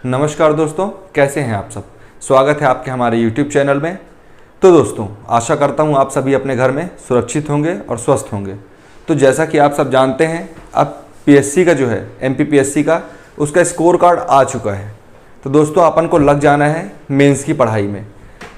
नमस्कार दोस्तों, कैसे हैं आप सब। स्वागत है आपके हमारे YouTube चैनल में। तो दोस्तों, आशा करता हूं आप सभी अपने घर में सुरक्षित होंगे और स्वस्थ होंगे। तो जैसा कि आप सब जानते हैं, अब PSC का जो है MPPSC का उसका स्कोर कार्ड आ चुका है। तो दोस्तों, अपन को लग जाना है मेंस की पढ़ाई में।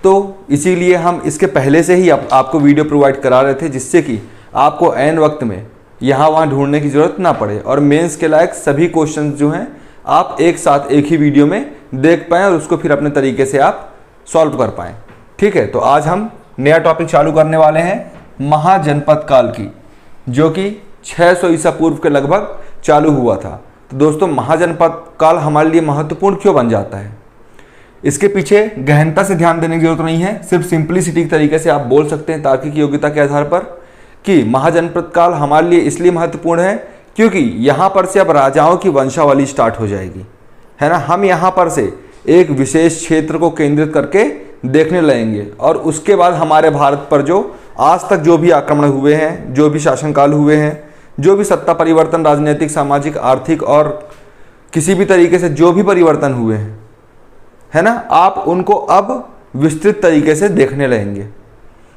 तो इसीलिए हम इसके पहले से ही आपको वीडियो प्रोवाइड करा रहे थे, जिससे कि आपको ऐन वक्त में यहाँ वहाँ ढूंढने की ज़रूरत ना पड़े और मेंस के लायक सभी क्वेश्चंस जो हैं आप एक साथ एक ही वीडियो में देख पाएँ और उसको फिर अपने तरीके से आप सॉल्व कर पाएँ। ठीक है, तो आज हम नया टॉपिक चालू करने वाले हैं महाजनपद काल की, जो कि 600 ईसा पूर्व के लगभग चालू हुआ था। तो दोस्तों, महाजनपद काल हमारे लिए महत्वपूर्ण क्यों बन जाता है, इसके पीछे गहनता से ध्यान देने की जरूरत नहीं है। सिर्फ सिंपलिसिटी के तरीके से आप बोल सकते हैं तार्किक योग्यता के आधार पर कि महाजनपद काल हमारे लिए इसलिए महत्वपूर्ण है क्योंकि यहाँ पर से अब राजाओं की वंशावली स्टार्ट हो जाएगी, है ना। हम यहाँ पर से एक विशेष क्षेत्र को केंद्रित करके देखने लगेंगे और उसके बाद हमारे भारत पर जो आज तक जो भी आक्रमण हुए हैं, जो भी शासनकाल हुए हैं, जो भी सत्ता परिवर्तन, राजनीतिक, सामाजिक, आर्थिक और किसी भी तरीके से जो भी परिवर्तन हुए हैं, है ना, आप उनको अब विस्तृत तरीके से देखने लगेंगे।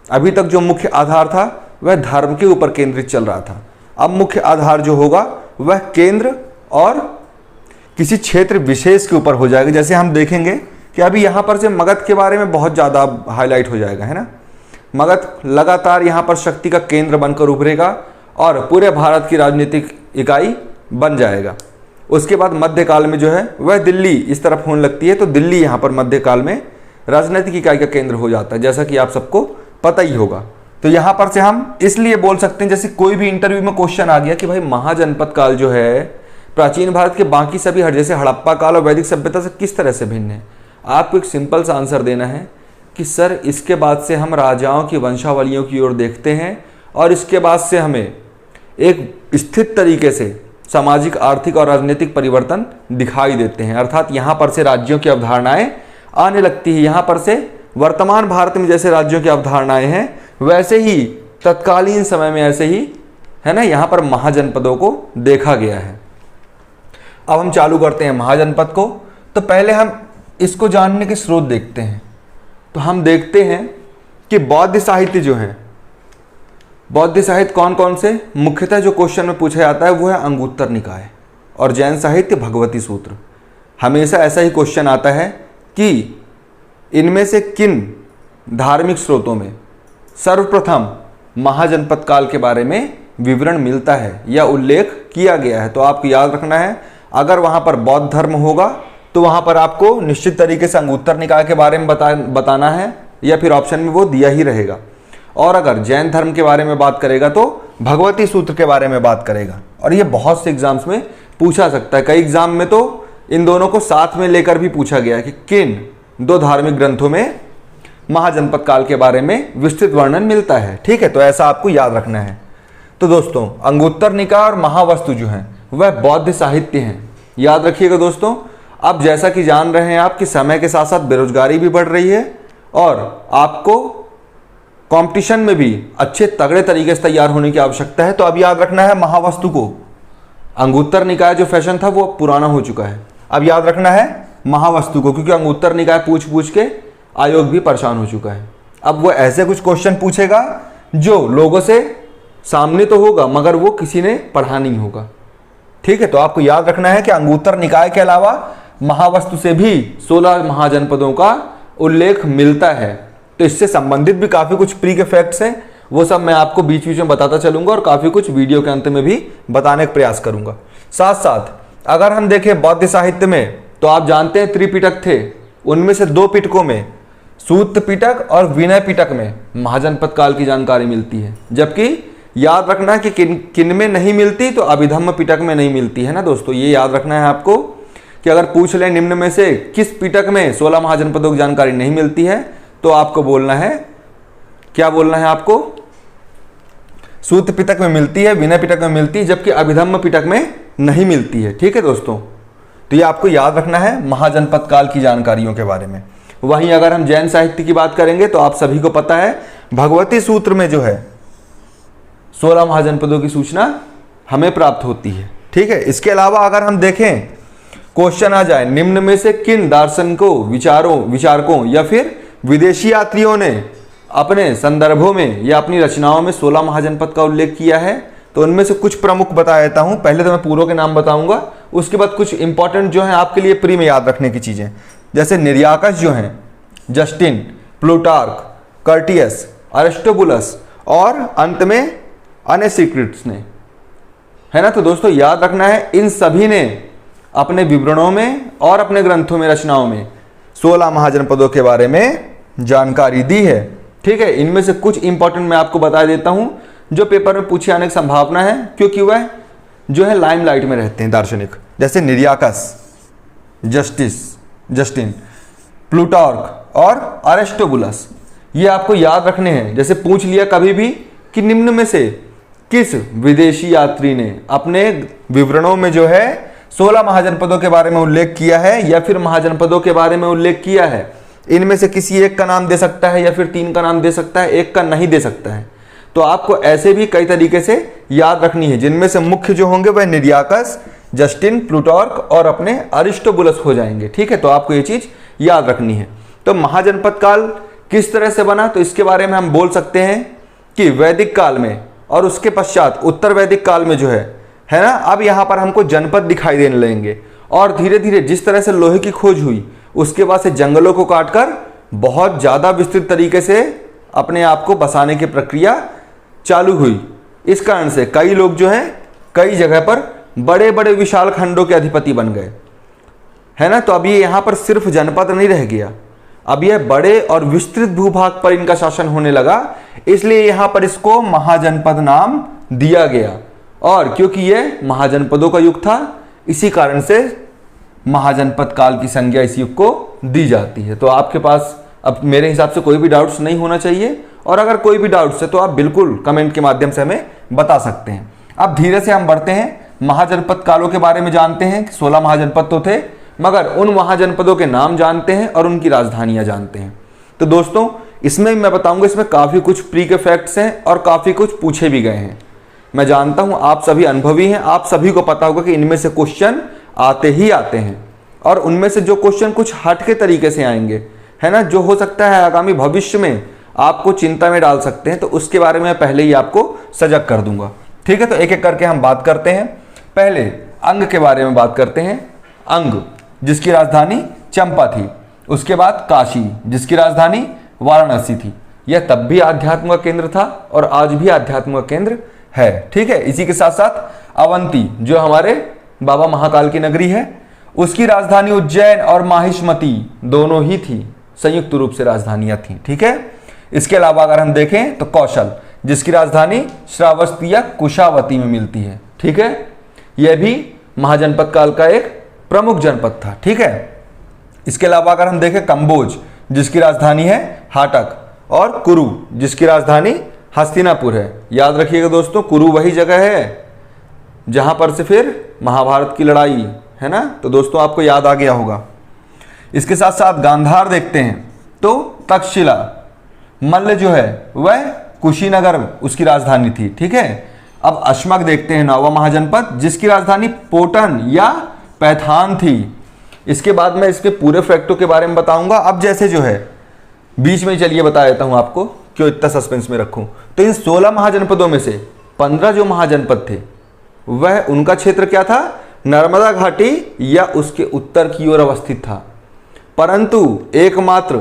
अभी तक जो मुख्य आधार था वह धर्म के ऊपर केंद्रित चल रहा था। अब मुख्य आधार जो होगा वह केंद्र और किसी क्षेत्र विशेष के ऊपर हो जाएगा। जैसे हम देखेंगे कि अभी यहाँ पर से मगध के बारे में बहुत ज़्यादा हाईलाइट हो जाएगा, है ना। मगध लगातार यहाँ पर शक्ति का केंद्र बनकर उभरेगा और पूरे भारत की राजनीतिक इकाई बन जाएगा। उसके बाद मध्यकाल में जो है वह दिल्ली इस तरफ होने लगती है, तो दिल्ली यहाँ पर मध्यकाल में राजनीतिक इकाई का केंद्र हो जाता है, जैसा कि आप सबको पता ही होगा। तो यहाँ पर से हम इसलिए बोल सकते हैं, जैसे कोई भी इंटरव्यू में क्वेश्चन आ गया कि भाई महाजनपद काल जो है प्राचीन भारत के बाकी सभी जैसे हड़प्पा काल और वैदिक सभ्यता से किस तरह से भिन्न है। आपको एक सिंपल सा आंसर देना है कि सर, इसके बाद से हम राजाओं की वंशावलियों की ओर देखते हैं और इसके बाद से हमें एक स्थित तरीके से सामाजिक, आर्थिक और राजनीतिक परिवर्तन दिखाई देते हैं। अर्थात यहाँ पर से राज्यों की अवधारणाएं आने लगती है। यहाँ पर से वर्तमान भारत में जैसे राज्यों की अवधारणाएं हैं, वैसे ही तत्कालीन समय में ऐसे ही, है ना, यहाँ पर महाजनपदों को देखा गया है। अब हम चालू करते हैं महाजनपद को। तो पहले हम इसको जानने के स्रोत देखते हैं। तो हम देखते हैं कि बौद्ध साहित्य जो है, बौद्ध साहित्य कौन कौन से, मुख्यतः जो क्वेश्चन में पूछा जाता है वो है अंगुत्तर निकाय और जैन साहित्य भगवती सूत्र। हमेशा ऐसा ही क्वेश्चन आता है कि इनमें से किन धार्मिक स्रोतों में सर्वप्रथम महाजनपद काल के बारे में विवरण मिलता है या उल्लेख किया गया है। तो आपको याद रखना है, अगर वहाँ पर बौद्ध धर्म होगा तो वहाँ पर आपको निश्चित तरीके से अंगुत्तर निकाय के बारे में बताना है, या फिर ऑप्शन में वो दिया ही रहेगा। और अगर जैन धर्म के बारे में बात करेगा तो भगवती सूत्र के बारे में बात करेगा। और ये बहुत से एग्जाम्स में पूछा सकता है। कई एग्जाम में तो इन दोनों को साथ में लेकर भी पूछा गया है कि किन दो धार्मिक ग्रंथों में महाजनपद काल के बारे में विस्तृत वर्णन मिलता है। ठीक है, तो ऐसा आपको याद रखना है। तो दोस्तों, अंगुत्तर निकाय और महावस्तु जो हैं वह बौद्ध साहित्य हैं। याद रखिएगा दोस्तों। अब जैसा कि जान रहे हैं आप कि समय के साथ साथ बेरोजगारी भी बढ़ रही है और आपको कंपटीशन में भी अच्छे तगड़े तरीके से तैयार होने की आवश्यकता है। तो अब याद रखना है महावस्तु को। अंगुत्तर निकाय जो फैशन था वो पुराना हो चुका है। अब याद रखना है महावस्तु को, क्योंकि अंगुत्तर निकाय पूछ पूछ के आयोग भी परेशान हो चुका है। अब वो ऐसे कुछ क्वेश्चन पूछेगा जो लोगों से सामने तो होगा मगर वो किसी ने पढ़ा नहीं होगा। ठीक है, तो आपको याद रखना है कि अंगुत्तर निकाय के अलावा महावस्तु से भी 16 महाजनपदों का उल्लेख मिलता है। तो इससे संबंधित भी काफ़ी कुछ प्री के फैक्ट्स हैं, वो सब मैं आपको बीच बीच में बताता चलूंगा और काफ़ी कुछ वीडियो के अंत में भी बताने का प्रयास करूंगा। साथ साथ अगर हम देखें बौद्ध साहित्य में, तो आप जानते हैं त्रिपिटक थे। उनमें से 2 पिटकों में, सूत्र पिटक और विनय पिटक में महाजनपद काल की जानकारी मिलती है। जबकि याद रखना कि किन में नहीं मिलती, तो अभिधम्म पिटक में नहीं मिलती, है ना दोस्तों। ये याद रखना है आपको कि अगर पूछ लें निम्न में से किस पिटक में 16 महाजनपदों की जानकारी नहीं मिलती है, तो आपको बोलना है, क्या बोलना है आपको, सूत्र पिटक में मिलती है, विनय पिटक में मिलती है, जबकि अभिधम्म पिटक में नहीं मिलती है। ठीक है दोस्तों, तो ये आपको याद रखना है महाजनपद काल की जानकारियों के बारे में। वहीं अगर हम जैन साहित्य की बात करेंगे तो आप सभी को पता है भगवती सूत्र में जो है 16 महाजनपदों की सूचना हमें प्राप्त होती है। ठीक है, इसके अलावा अगर हम देखें क्वेश्चन आ जाए निम्न में से किन दार्शनिकों, विचारकों या फिर विदेशी यात्रियों ने अपने संदर्भों में या अपनी रचनाओं में 16 महाजनपद का उल्लेख किया है। तो उनमें से कुछ प्रमुख बता देता हूं। पहले तो मैं पूरों के नाम बताऊंगा, उसके बाद कुछ इंपॉर्टेंट जो है आपके लिए प्री में याद रखने की चीजें, जैसे निर्याकस जो हैं, जस्टिन, प्लूटार्क, कर्टियस, अरिस्टोबुलस और अंत में अनेसिक्रिट्स ने, है ना। तो दोस्तों याद रखना है, इन सभी ने अपने विवरणों में और अपने ग्रंथों में, रचनाओं में 16 महाजनपदों के बारे में जानकारी दी है। ठीक है, इनमें से कुछ इंपॉर्टेंट मैं आपको बता देता हूं जो पेपर में पूछे आने की संभावना है, क्योंकि वह जो है लाइमलाइट में रहते हैं दार्शनिक, जैसे निर्याकस, जस्टिन, प्लूटार्क और अरिस्टोबुलस। ये आपको याद रखने हैं। जैसे पूछ लिया कभी भी कि निम्न में से किस विदेशी यात्री ने अपने विवरणों में जो है 16 महाजनपदों के बारे में उल्लेख किया है या फिर महाजनपदों के बारे में उल्लेख किया है, इनमें से किसी एक का नाम दे सकता है या फिर 3 का नाम दे सकता है, एक का नहीं दे सकता है। तो आपको ऐसे भी कई तरीके से याद रखनी है, जिनमें से मुख्य जो होंगे वह निर्याकस, जस्टिन, प्लूटार्क और अपने अरिस्टोबुलस हो जाएंगे। ठीक है, तो आपको ये चीज याद रखनी है। तो महाजनपद काल किस तरह से बना, तो इसके बारे में हम बोल सकते हैं कि वैदिक काल में और उसके पश्चात उत्तर वैदिक काल में जो है ना, अब यहाँ पर हमको जनपद दिखाई देने लगेंगे। और धीरे धीरे जिस तरह से लोहे की खोज हुई, उसके बाद से जंगलों को काटकर बहुत ज़्यादा विस्तृत तरीके से अपने आप को बसाने की प्रक्रिया चालू हुई। इस कारण से कई लोग जो हैं कई जगह पर बड़े बड़े विशाल खंडों के अधिपति बन गए, है ना। तो अब ये यहाँ पर सिर्फ जनपद नहीं रह गया, अब यह बड़े और विस्तृत भूभाग पर इनका शासन होने लगा, इसलिए यहाँ पर इसको महाजनपद नाम दिया गया। और क्योंकि यह महाजनपदों का युग था, इसी कारण से महाजनपद काल की संज्ञा इस युग को दी जाती है। तो आपके पास अब मेरे हिसाब से कोई भी डाउट्स नहीं होना चाहिए, और अगर कोई भी डाउट्स है तो आप बिल्कुल कमेंट के माध्यम से हमें बता सकते हैं। अब धीरे से हम बढ़ते हैं, महाजनपद कालों के बारे में जानते हैं। 16 महाजनपद तो थे, मगर उन महाजनपदों के नाम जानते हैं और उनकी राजधानियां जानते हैं। तो दोस्तों इसमें मैं बताऊंगा, इसमें काफ़ी कुछ प्री के फैक्ट्स हैं और काफ़ी कुछ पूछे भी गए हैं। मैं जानता हूं आप सभी अनुभवी हैं, आप सभी को पता होगा कि इनमें से क्वेश्चन आते ही आते हैं, और उनमें से जो क्वेश्चन कुछ हट के तरीके से आएंगे, है ना, जो हो सकता है आगामी भविष्य में आपको चिंता में डाल सकते हैं, तो उसके बारे में पहले ही आपको सजग कर दूंगा। ठीक है, तो एक एक करके हम बात करते हैं। पहले अंग के बारे में बात करते हैं। अंग जिसकी राजधानी चंपा थी, उसके बाद काशी जिसकी राजधानी वाराणसी थी। यह तब भी आध्यात्म का केंद्र था और आज भी आध्यात्म का केंद्र है। ठीक है, इसी के साथ साथ अवंती जो हमारे बाबा महाकाल की नगरी है, उसकी राजधानी उज्जैन और माहिष्मती दोनों ही थी, संयुक्त रूप से राजधानियां थी। ठीक है, इसके अलावा अगर हम देखें तो कौशल जिसकी राजधानी श्रावस्ती या कुशावती में मिलती है। ठीक है, यह भी महाजनपद काल का एक प्रमुख जनपद था। ठीक है, इसके अलावा अगर हम देखें कंबोज जिसकी राजधानी है हाटक, और कुरु जिसकी राजधानी हस्तिनापुर है। याद रखिएगा दोस्तों, कुरु वही जगह है जहां पर से फिर महाभारत की लड़ाई, है ना। तो दोस्तों आपको याद आ गया होगा। इसके साथ साथ गांधार देखते हैं तो तक्षशिला, मल्ल जो है वह कुशीनगर उसकी राजधानी थी। ठीक है, अब अश्मक देखते हैं, 9वां महाजनपद जिसकी राजधानी पोटन या पैथान थी। इसके बाद मैं इसके पूरे फैक्टों के बारे में बताऊंगा। अब जैसे जो है बीच में चलिए बता देता हूं आपको, क्यों इतना सस्पेंस में रखूं। तो इन 16 महाजनपदों में से 15 जो महाजनपद थे वह उनका क्षेत्र क्या था, नर्मदा घाटी या उसके उत्तर की ओर अवस्थित था। परंतु एकमात्र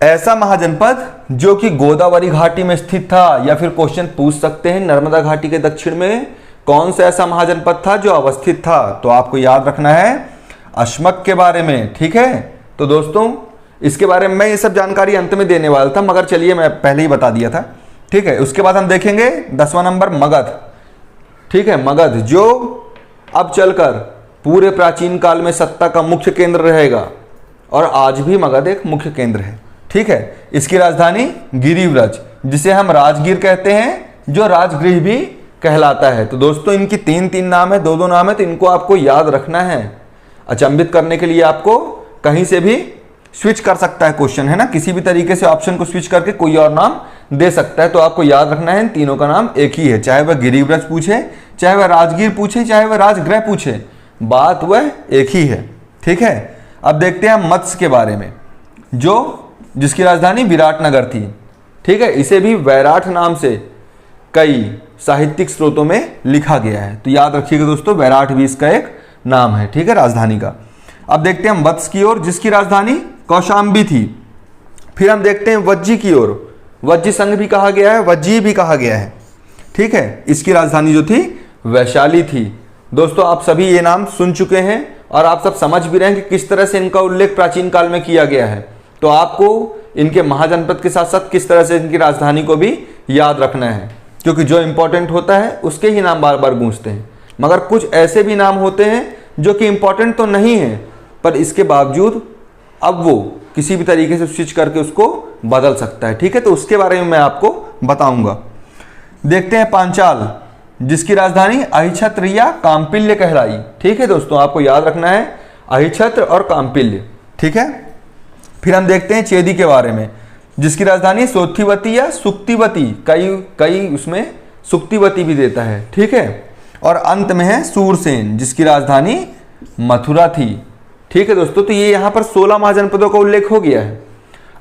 ऐसा महाजनपद जो कि गोदावरी घाटी में स्थित था, या फिर क्वेश्चन पूछ सकते हैं नर्मदा घाटी के दक्षिण में कौन सा ऐसा महाजनपद था जो अवस्थित था, तो आपको याद रखना है अश्मक के बारे में। ठीक है, तो दोस्तों इसके बारे में मैं ये सब जानकारी अंत में देने वाला था, मगर चलिए मैं पहले ही बता दिया था। ठीक है, उसके बाद हम देखेंगे 10वां नंबर मगध। ठीक है, मगध जो अब चलकर पूरे प्राचीन काल में सत्ता का मुख्य केंद्र रहेगा, और आज भी मगध एक मुख्य केंद्र है। ठीक है, इसकी राजधानी गिरिव्रज जिसे हम राजगीर कहते हैं, जो राजगृह भी कहलाता है। तो दोस्तों इनकी 3 नाम है, 2 नाम है, तो इनको आपको याद रखना है। अचंभित करने के लिए आपको कहीं से भी स्विच कर सकता है क्वेश्चन, है ना, किसी भी तरीके से ऑप्शन को स्विच करके कोई और नाम दे सकता है। तो आपको याद रखना है इन तीनों का नाम एक ही है, चाहे वह गिरिव्रज पूछे, चाहे वह राजगीर पूछे, चाहे वह राजगृह पूछे, बात वह एक ही है। ठीक है, अब देखते हैं मत्स्य के बारे में, जिसकी राजधानी विराटनगर थी। ठीक है, इसे भी वैराट नाम से कई साहित्यिक स्रोतों में लिखा गया है। तो याद रखिएगा दोस्तों, वैराट भी इसका एक नाम है। ठीक है, राजधानी का। अब देखते हैं वत्स की ओर, जिसकी राजधानी कौशाम्बी थी। फिर हम देखते हैं वज्जी की ओर, वज्जी संघ भी कहा गया है, वज्जी भी कहा गया है। ठीक है, इसकी राजधानी जो थी वैशाली थी। दोस्तों आप सभी ये नाम सुन चुके हैं और आप सब समझ भी रहे हैं कि किस तरह से इनका उल्लेख प्राचीन काल में किया गया है। तो आपको इनके महाजनपद के साथ साथ किस तरह से इनकी राजधानी को भी याद रखना है, क्योंकि जो इंपॉर्टेंट होता है उसके ही नाम बार बार गूंजते हैं। मगर कुछ ऐसे भी नाम होते हैं जो कि इंपॉर्टेंट तो नहीं है, पर इसके बावजूद अब वो किसी भी तरीके से स्विच करके उसको बदल सकता है। ठीक है, तो उसके बारे में मैं आपको बताऊंगा। देखते हैं पांचाल, जिसकी राजधानी अहिछत्र या काम्पिल्य कहलाई। ठीक है दोस्तों, आपको याद रखना है अहिछत्र और काम्पिल्य। ठीक है, फिर हम देखते हैं चेदी के बारे में, जिसकी राजधानी सोथिवती या सुक्तिवती, कई उसमें सुक्तिवती भी देता है। ठीक है, और अंत में है सूरसेन, जिसकी राजधानी मथुरा थी। ठीक है दोस्तों, तो ये यहाँ पर 16 महाजनपदों का उल्लेख हो गया है।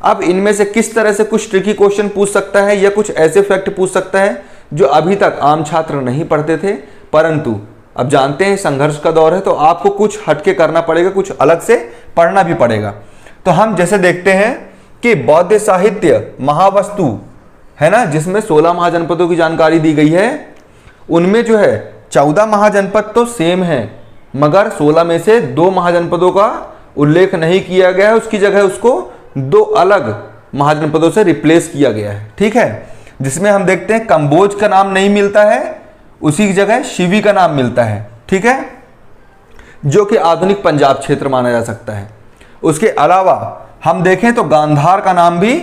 अब इनमें से किस तरह से कुछ ट्रिकी क्वेश्चन पूछ सकता है या कुछ ऐसे फैक्ट पूछ सकता है जो अभी तक आम छात्र नहीं पढ़ते थे, परंतु अब जानते हैं संघर्ष का दौर है तो आपको कुछ हटके करना पड़ेगा, कुछ अलग से पढ़ना भी पड़ेगा। तो हम जैसे देखते हैं कि बौद्ध साहित्य महावस्तु है ना, जिसमें 16 महाजनपदों की जानकारी दी गई है, उनमें जो है 14 महाजनपद तो सेम है, मगर 16 में से 2 महाजनपदों का उल्लेख नहीं किया गया है, उसकी जगह उसको 2 अलग महाजनपदों से रिप्लेस किया गया है। ठीक है, जिसमें हम देखते हैं कंबोज का नाम नहीं मिलता है, उसी की जगह शिवी का नाम मिलता है। ठीक है, जो कि आधुनिक पंजाब क्षेत्र माना जा सकता है। उसके अलावा हम देखें तो गांधार का नाम भी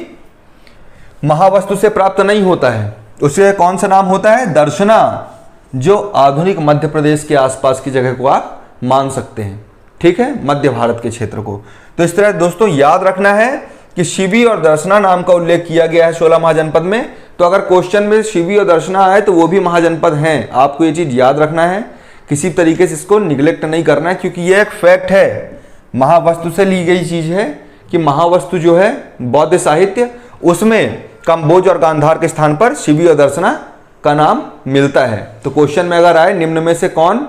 महावस्तु से प्राप्त नहीं होता है, उससे कौन सा नाम होता है, दर्शना, जो आधुनिक मध्य प्रदेश के आसपास की जगह को आप मान सकते हैं। ठीक है, मध्य भारत के क्षेत्र को। तो इस तरह दोस्तों याद रखना है कि शिवी और दर्शना नाम का उल्लेख किया गया है 16 महाजनपद में। तो अगर क्वेश्चन में शिवी और दर्शना आए तो वो भी महाजनपद हैं, आपको ये चीज याद रखना है, किसी तरीके से इसको निगलेक्ट नहीं करना है, क्योंकि ये एक फैक्ट है, महावस्तु से ली गई चीज है कि महावस्तु जो है बौद्ध साहित्य, उसमें कंबोज और गांधार के स्थान पर शिवी और दर्शना का नाम मिलता है। तो क्वेश्चन में अगर आए निम्न में से कौन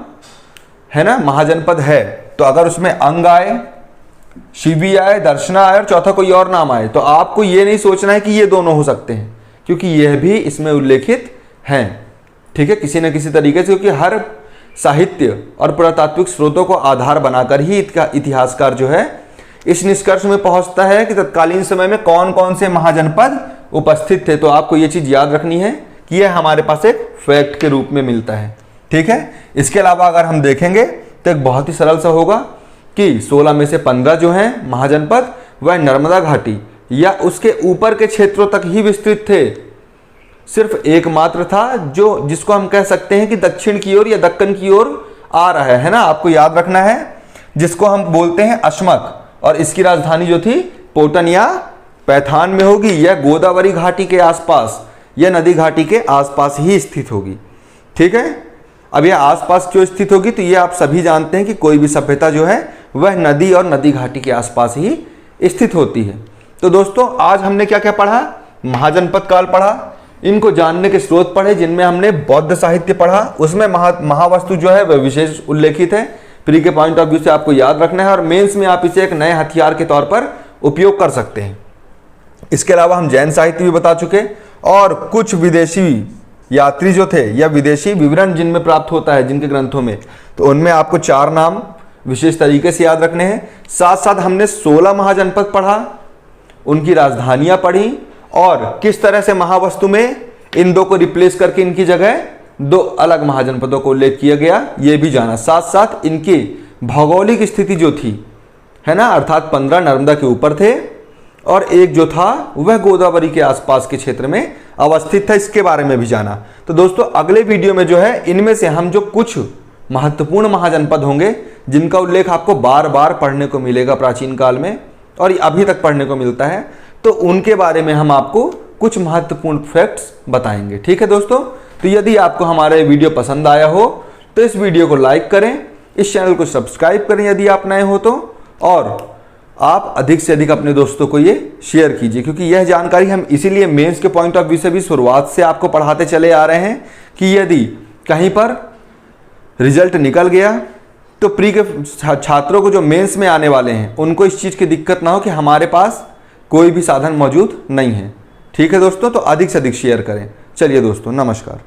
है ना महाजनपद है, तो अगर उसमें अंग आए, शिवी आए, दर्शना आए और चौथा कोई और नाम आए, तो आपको ये नहीं सोचना है कि ये दोनों हो सकते हैं, क्योंकि यह भी इसमें उल्लेखित हैं। ठीक है, किसी न किसी तरीके से, क्योंकि हर साहित्य और पुरातात्विक स्रोतों को आधार बनाकर ही इतिहासकार जो है इस निष्कर्ष में पहुंचता है कि तत्कालीन समय में कौन कौन से महाजनपद उपस्थित थे। तो आपको ये चीज याद रखनी है कि यह हमारे पास एक फैक्ट के रूप में मिलता है। ठीक है, इसके अलावा अगर हम देखेंगे तो एक बहुत ही सरल सा होगा कि 16 में से 15 जो हैं महाजनपद वह नर्मदा घाटी या उसके ऊपर के क्षेत्रों तक ही विस्तृत थे। सिर्फ एकमात्र था जिसको हम कह सकते हैं कि दक्षिण की ओर या दक्कन की ओर आ रहा है ना, आपको याद रखना है, जिसको हम बोलते हैं अश्मक, और इसकी राजधानी जो थी पोटन या पैथान में होगी, यह गोदावरी घाटी के आसपास या नदी घाटी के आसपास ही स्थित होगी। ठीक है, अब यह आसपास क्यों स्थित होगी, तो ये आप सभी जानते हैं कि कोई भी सभ्यता जो है वह नदी और नदी घाटी के आसपास ही स्थित होती है। तो दोस्तों आज हमने क्या क्या पढ़ा, महाजनपद काल पढ़ा, इनको जानने के स्रोत पढ़े, जिनमें हमने बौद्ध साहित्य पढ़ा, उसमें महावस्तु जो है वह विशेष उल्लेखित है। प्री के पॉइंट ऑफ व्यू से आपको याद रखना है और मेंस में आप इसे एक नए हथियार के तौर पर उपयोग कर सकते हैं। इसके अलावा हम जैन साहित्य भी बता चुके, और कुछ विदेशी यात्री जो थे या विदेशी विवरण जिनमें प्राप्त होता है जिनके ग्रंथों में, तो उनमें आपको 4 नाम विशेष तरीके से याद रखने हैं। साथ साथ हमने 16 महाजनपद पढ़ा, उनकी राजधानियां पढ़ी, और किस तरह से महावस्तु में इन 2 को रिप्लेस करके इनकी जगह 2 अलग महाजनपदों को उल्लेख किया गया, ये भी जाना। साथ साथ इनकी भौगोलिक स्थिति जो थी है ना, अर्थात 15 नर्मदा के ऊपर थे और एक जो था वह गोदावरी के आसपास के क्षेत्र में अवस्थित था, इसके बारे में भी जाना। तो दोस्तों अगले वीडियो में जो है इनमें से हम जो कुछ महत्वपूर्ण महाजनपद होंगे जिनका उल्लेख आपको बार बार पढ़ने को मिलेगा प्राचीन काल में और अभी तक पढ़ने को मिलता है, तो उनके बारे में हम आपको कुछ महत्वपूर्ण फैक्ट्स बताएंगे। ठीक है दोस्तों, तो यदि आपको हमारा वीडियो पसंद आया हो तो इस वीडियो को लाइक करें इस चैनल को सब्सक्राइब करें यदि आप नए हो तो, और आप अधिक से अधिक अपने दोस्तों को ये शेयर कीजिए, क्योंकि यह जानकारी हम इसीलिए मेंस के पॉइंट ऑफ व्यू से भी शुरुआत से आपको पढ़ाते चले आ रहे हैं कि यदि कहीं पर रिजल्ट निकल गया तो प्री के छात्रों को जो मेंस में आने वाले हैं उनको इस चीज़ की दिक्कत ना हो कि हमारे पास कोई भी साधन मौजूद नहीं है। ठीक है दोस्तों, तो अधिक से अधिक शेयर करें। चलिए दोस्तों, नमस्कार।